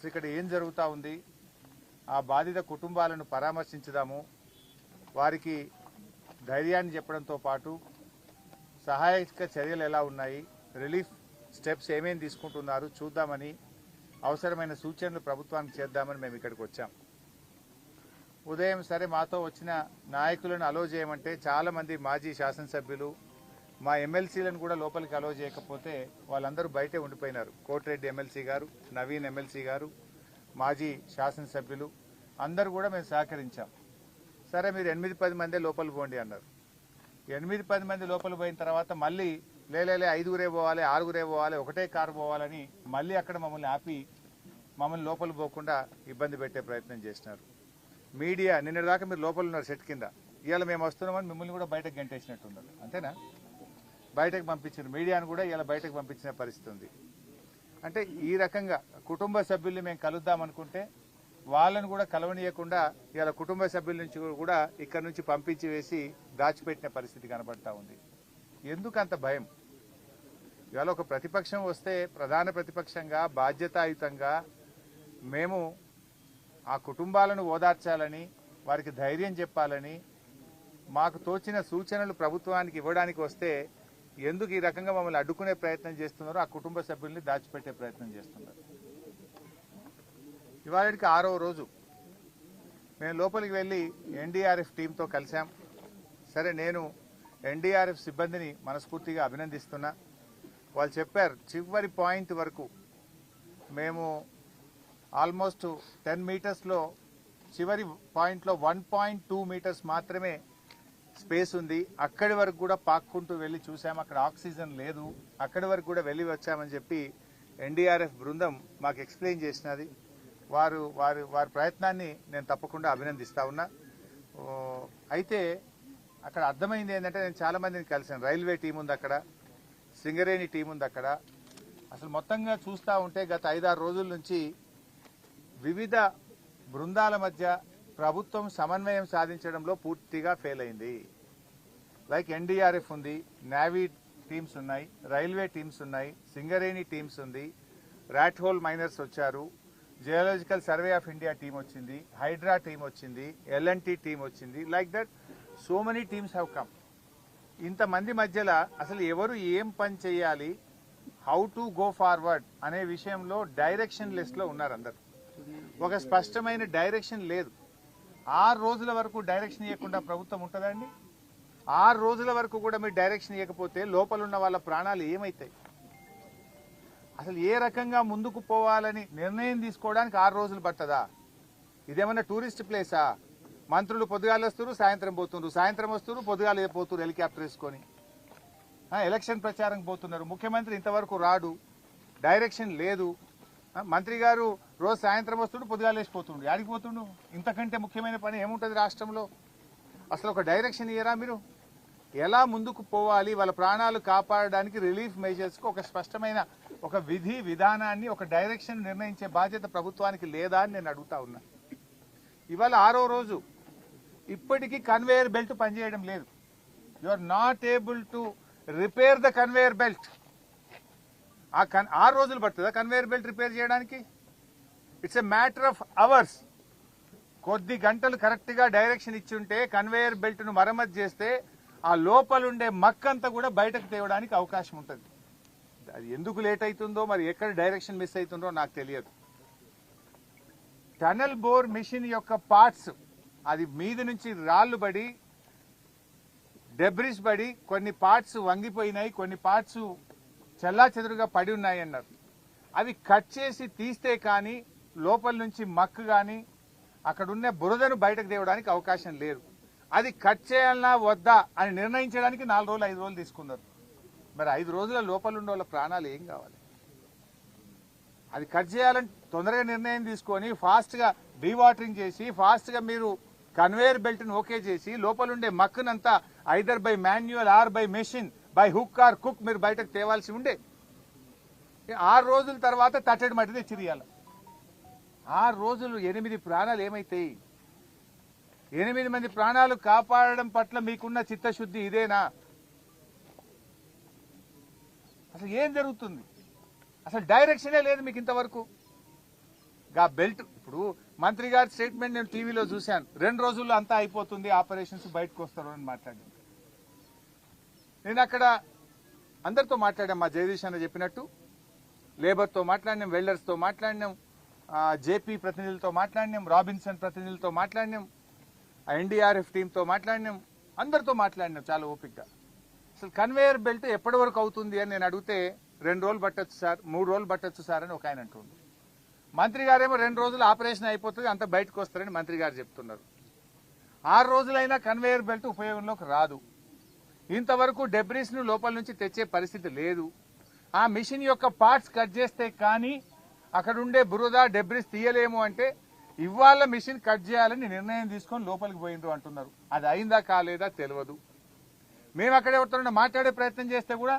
అసలు ఇక్కడ ఏం జరుగుతూ ఉంది, ఆ బాధిత కుటుంబాలను పరామర్శించుదాము, వారికి ధైర్యాన్ని చెప్పడంతో పాటు సహాయక చర్యలు ఎలా ఉన్నాయి, రిలీఫ్ స్టెప్స్ ఏమేమి తీసుకుంటున్నారు చూద్దామని, అవసరమైన సూచనలు ప్రభుత్వానికి చేద్దామని మేము ఇక్కడికి వచ్చాం. ఉదయం సరే మాతో వచ్చిన నాయకులను అలో చేయమంటే చాలామంది మాజీ శాసనసభ్యులు, మా ఎమ్మెల్సీలను కూడా లోపలికి అలో చేయకపోతే వాళ్ళందరూ బయటే ఉండిపోయినారు. కోటిరెడ్డి ఎమ్మెల్సీ గారు, నవీన్ ఎమ్మెల్సీ గారు, మాజీ శాసనసభ్యులు అందరూ కూడా మేము సహకరించాం. సరే మీరు 8-10 మందే లోపలికి పోండి అన్నారు. 8-10 మంది లోపలికి పోయిన తర్వాత మళ్ళీ లేలే 5గురే పోవాలి, 6గురే పోవాలి, ఒకటే కారు పోవాలని మళ్ళీ అక్కడ మమ్మల్ని ఆపి మమ్మల్ని లోపలికి పోకుండా ఇబ్బంది పెట్టే ప్రయత్నం చేసినారు. మీడియా నిన్నటిదాకా మీరు లోపల ఉన్నారు సెట్ కింద, ఇవాళ మేము వస్తున్నామని మిమ్మల్ని కూడా బయటకు గంటేసినట్టున్నారు. అంతేనా? బయటకు పంపించారు మీడియాను కూడా, ఇలా బయటకు పంపించిన పరిస్థితి ఉంది. అంటే ఈ రకంగా కుటుంబ సభ్యుల్ని మేము కలుద్దామనుకుంటే వాళ్ళను కూడా కలవనీయకుండా ఇలా కుటుంబ సభ్యుల నుంచి కూడా ఇక్కడ నుంచి పంపించి వేసి దాచిపెట్టిన పరిస్థితి కనబడతా ఉంది. ఎందుకు అంత భయం? ఇవాళ ఒక ప్రతిపక్షం వస్తే ప్రధాన ప్రతిపక్షంగా బాధ్యతాయుతంగా మేము ఆ కుటుంబాలను ఓదార్చాలని, వారికి ధైర్యం చెప్పాలని, మాకు తోచిన సూచనలు ప్రభుత్వానికి ఇవ్వడానికి వస్తే ఎందుకు ఈ రకంగా మమ్మల్ని అడ్డుకునే ప్రయత్నం చేస్తున్నారో, ఆ కుటుంబ సభ్యుల్ని దాచిపెట్టే ప్రయత్నం చేస్తున్నారు. ఇవాళకి 6వ రోజు మేము లోపలికి వెళ్ళి ఎన్డీఆర్ఎఫ్ టీంతో కలిసాం. సరే నేను ఎన్డీఆర్ఎఫ్ సిబ్బందిని మనస్ఫూర్తిగా అభినందిస్తున్నా. వాళ్ళు చెప్పారు చివరి పాయింట్ వరకు మేము ఆల్మోస్ట్ 10 మీటర్స్లో చివరి పాయింట్లో 1.2 మీటర్స్ మాత్రమే స్పేస్ ఉంది. అక్కడి వరకు కూడా పాక్కుంటూ వెళ్ళి చూసాం, అక్కడ ఆక్సిజన్ లేదు, అక్కడి వరకు కూడా వెళ్ళి వచ్చామని చెప్పి ఎన్డీఆర్ఎఫ్ బృందం మాకు ఎక్స్ప్లెయిన్ చేసినది. వారి ప్రయత్నాన్ని నేను తప్పకుండా అభినందిస్తా ఉన్నా. అయితే అక్కడ అర్థమైంది ఏంటంటే, నేను చాలా మందిని కలిసాను. రైల్వే టీం ఉంది అక్కడ, సింగరేణి టీం ఉంది అక్కడ. అసలు మొత్తంగా చూస్తూ ఉంటే గత 5-6 రోజుల నుంచి వివిధ బృందాల మధ్య ప్రభుత్వం సమన్వయం సాధించడంలో పూర్తిగా ఫెయిల్ అయింది. లైక్ ఎన్డీఆర్ఎఫ్ ఉంది, నేవీ టీమ్స్ ఉన్నాయి, రైల్వే టీమ్స్ ఉన్నాయి, సింగరేణి టీమ్స్ ఉంది, ర్యాట్ హోల్ మైనర్స్ వచ్చారు, geological survey of India team వచ్చింది, హైడ్రా టీం వచ్చింది, ఎల్ఎన్టీ టీం వచ్చింది. Like that so many teams have come. ఇంతమంది మధ్యలో అసలు ఎవరు ఏం పని చేయాలి, హౌ టు గో ఫార్వర్డ్ అనే విషయంలో డైరెక్షన్ లిస్ట్లో ఉన్నారు అందరు. ఒక స్పష్టమైన డైరెక్షన్ లేదు. 6 రోజుల వరకు డైరెక్షన్ ఇవ్వకుండా ప్రభుత్వం ఉంటుందండి? 6 రోజుల వరకు కూడా మీరు డైరెక్షన్ ఇవ్వకపోతే లోపల ఉన్న వాళ్ళ ప్రాణాలు ఏమవుతాయి? అసలు ఏ రకంగా ముందుకు పోవాలని నిర్ణయం తీసుకోవడానికి 6 రోజులు పట్టదా? ఇదేమన్నా టూరిస్ట్ ప్లేసా? మంత్రులు పొద్దుగాలు వస్తున్నారు, సాయంత్రం పోతున్నారు, సాయంత్రం వస్తున్నారు, పొద్దుగాలు పోతున్నారు హెలికాప్టర్ వేసుకొని. ఎలక్షన్ ప్రచారం పోతున్నారు. ముఖ్యమంత్రి ఇంతవరకు రాడు, డైరెక్షన్ లేదు. మంత్రి గారు రోజు సాయంత్రం వస్తుండు, పొద్దుగాలు వేసిపోతుండు. యాడికి పోతుండు? ఇంతకంటే ముఖ్యమైన పని ఏముంటుంది రాష్ట్రంలో? అసలు ఒక డైరెక్షన్ ఇయ్యరా మీరు? ఎలా ముందుకు పోవాలి, వాళ్ళ ప్రాణాలు కాపాడడానికి రిలీఫ్ మెజర్స్కి ఒక స్పష్టమైన ఒక విధి విధానాన్ని, ఒక డైరెక్షన్ నిర్ణయించే బాధ్యత ప్రభుత్వానికి లేదా అని నేను అడుగుతా ఉన్నా. ఇవాళ 6వ రోజు ఇప్పటికీ కన్వేయర్ బెల్ట్ పనిచేయడం లేదు. You are not able to repair the conveyor belt. 6 రోజులు పడుతుందా కన్వేయర్ బెల్ట్ రిపేర్ చేయడానికి? It's a matter of hours. కొద్ది గంటలు కరెక్ట్గా డైరెక్షన్ ఇచ్చి ఉంటే కన్వేయర్ బెల్ట్ను మరమ్మతు చేస్తే ఆ లోపలుండే మక్కంతా కూడా బయటకు తేవడానికి అవకాశం ఉంటుంది. అది ఎందుకు లేట్ అవుతుందో, మరి ఎక్కడ డైరెక్షన్ మిస్ అవుతుందో నాకు తెలియదు. టనల్ బోర్ మిషన్ యొక్క పార్ట్స్, అది మీద నుంచి రాళ్లు పడి డెబ్రిస్ పడి కొన్ని పార్ట్స్ వంగిపోయినాయి, కొన్ని పార్ట్స్ చెల్లాచెదురుగా పడి ఉన్నాయి అన్నారు. అవి కట్ చేసి తీస్తే కానీ లోపల నుంచి మక్కు కానీ అక్కడున్న బురదను బయటకు తేవడానికి అవకాశం లేదు. అది కట్ చేయాలన్నా వద్దా అని నిర్ణయించడానికి 4 రోజులు 5 రోజులు తీసుకున్నారు. మరి 5 రోజుల లోపల ఉండే వాళ్ళ ప్రాణాలు ఏం కావాలి? అది కట్ చేయాలని తొందరగా నిర్ణయం తీసుకొని ఫాస్ట్గా డీవాటరింగ్ చేసి ఫాస్ట్గా మీరు కన్వేయర్ బెల్ట్ను ఓకే చేసి లోపలుండే మక్కునంతా either by manual or by machine by hook or cook మీరు బయటకు తేవాల్సి ఉండే. 6 రోజుల తర్వాత తట్టడి మట్టి తెచ్చిరియాలి. 6 రోజులు 8 ప్రాణాలు ఏమైతాయి? 8 మంది ప్రాణాలు కాపాడడం పట్ల మీకున్న చిత్తశుద్ధి ఇదేనా? అసలు ఏం జరుగుతుంది? అసలు డైరెక్షనే లేదు మీకు ఇంతవరకు. గా బెల్ట్ ఇప్పుడు మంత్రి గారి స్టేట్మెంట్ నేను టీవీలో చూశాను, 2 రోజుల్లో అంతా అయిపోతుంది ఆపరేషన్స్, బయటకు వస్తారు అని మాట్లాడాను. నేను అక్కడ అందరితో మాట్లాడాం, మా జగదీష్ అన్న చెప్పినట్టు లేబర్తో మాట్లాడినాం, వెల్డర్స్తో మాట్లాడినాం, జేపీ ప్రతినిధులతో మాట్లాడినాం, రాబిన్సన్ ప్రతినిధులతో మాట్లాడినాం, ఎన్డీఆర్ఎఫ్ టీంతో మాట్లాడినాం, అందరితో మాట్లాడినాం చాలా ఓపికగా. అసలు కన్వేయర్ బెల్ట్ ఎప్పటి వరకు అవుతుంది అని నేను అడిగితే 2 రోజులు పట్టొచ్చు సార్, 3 రోజులు పట్టొచ్చు సార్ అని ఒక ఆయన అంటుండ్రు. మంత్రి గారేమో 2 రోజులు ఆపరేషన్ అయిపోతుంది, అంత బయటకు వస్తారని మంత్రి గారు చెప్తున్నారు. 6 రోజులైనా కన్వేయర్ బెల్ట్ ఉపయోగంలోకి రాదు. ఇంతవరకు డెబ్రీస్ ను లోపల నుంచి తెచ్చే పరిస్థితి లేదు. ఆ మిషన్ యొక్క పార్ట్స్ కట్ చేస్తే కానీ అక్కడ ఉండే బురద డెబ్రీస్ తీయలేము అంటే ఇవాళ మిషన్ కట్ చేయాలని నిర్ణయం తీసుకొని లోపలికి పోయిండ్రు అంటున్నారు. అది అయిందా కాలేదా తెలియదు. మేము అక్కడ ఎవరితో మాట్లాడే ప్రయత్నం చేస్తే కూడా